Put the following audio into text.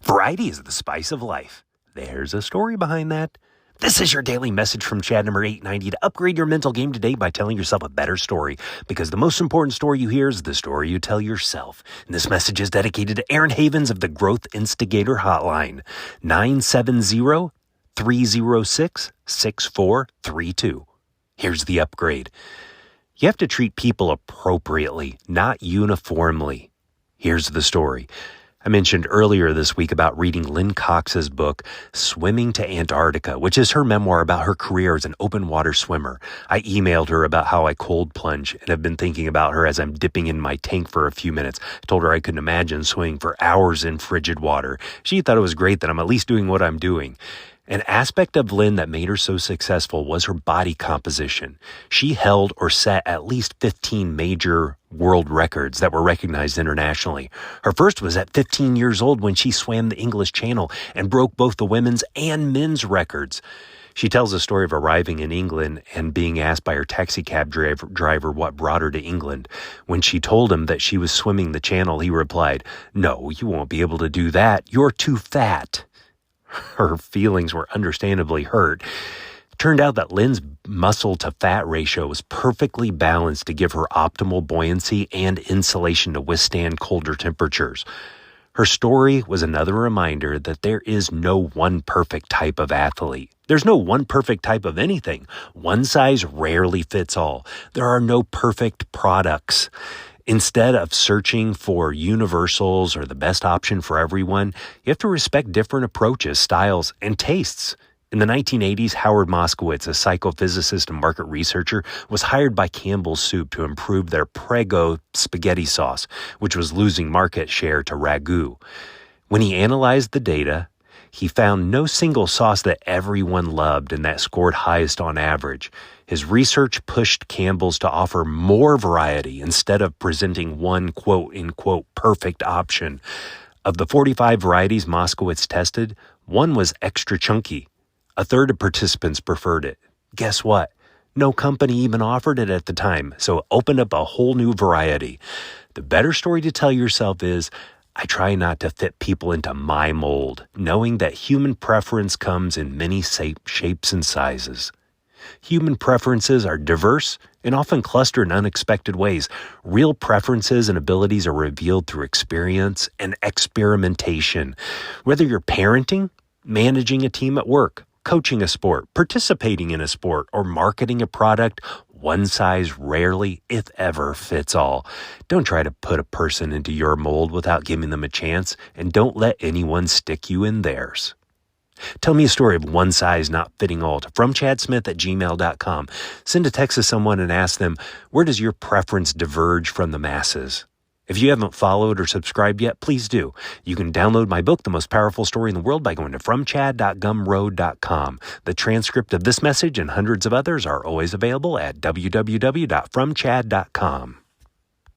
Variety is the spice of life. There's a story behind that. This is your daily message from Chad number 890 to upgrade your mental game today by telling yourself a better story, because the most important story you hear is the story you tell yourself. And this message is dedicated to Aaron Havens of the Growth Instigator Hotline, 970-306-6432. Here's the upgrade. You have to treat people appropriately, not uniformly. Here's the story. I mentioned earlier this week about reading Lynn Cox's book, Swimming to Antarctica, which is her memoir about her career as an open water swimmer. I emailed her about how I cold plunge and have been thinking about her as I'm dipping in my tank for a few minutes. I told her I couldn't imagine swimming for hours in frigid water. She thought it was great that I'm at least doing what I'm doing. An aspect of Lynn that made her so successful was her body composition. She held or set at least 15 major world records that were recognized internationally. Her first was at 15 years old when she swam the English Channel and broke both the women's and men's records. She tells a story of arriving in England and being asked by her taxi cab driver what brought her to England. When she told him that she was swimming the Channel, he replied, "No, you won't be able to do that. You're too fat." Her feelings were understandably hurt. It turned out that Lynn's muscle-to-fat ratio was perfectly balanced to give her optimal buoyancy and insulation to withstand colder temperatures. Her story was another reminder that there is no one perfect type of athlete. There's no one perfect type of anything. One size rarely fits all. There are no perfect products. Instead of searching for universals or the best option for everyone, you have to respect different approaches, styles, and tastes. In the 1980s, Howard Moskowitz, a psychophysicist and market researcher, was hired by Campbell's Soup to improve their Prego spaghetti sauce, which was losing market share to Ragu. When he analyzed the data, he found no single sauce that everyone loved and that scored highest on average. His research pushed Campbell's to offer more variety instead of presenting one quote-unquote perfect option. Of the 45 varieties Moskowitz tested, one was extra chunky. A third of participants preferred it. Guess what? No company even offered it at the time, so it opened up a whole new variety. The better story to tell yourself is, I try not to fit people into my mold, knowing that human preference comes in many shapes and sizes. Human preferences are diverse and often cluster in unexpected ways. Real preferences and abilities are revealed through experience and experimentation. Whether you're parenting, managing a team at work, coaching a sport, participating in a sport, or marketing a product, one size rarely, if ever, fits all. Don't try to put a person into your mold without giving them a chance, and don't let anyone stick you in theirs. Tell me a story of one size not fitting all to fromchadsmith@gmail.com. Send a text to someone and ask them, where does your preference diverge from the masses? If you haven't followed or subscribed yet, please do. You can download my book, The Most Powerful Story in the World, by going to fromchad.gumroad.com. The transcript of this message and hundreds of others are always available at www.fromchad.com.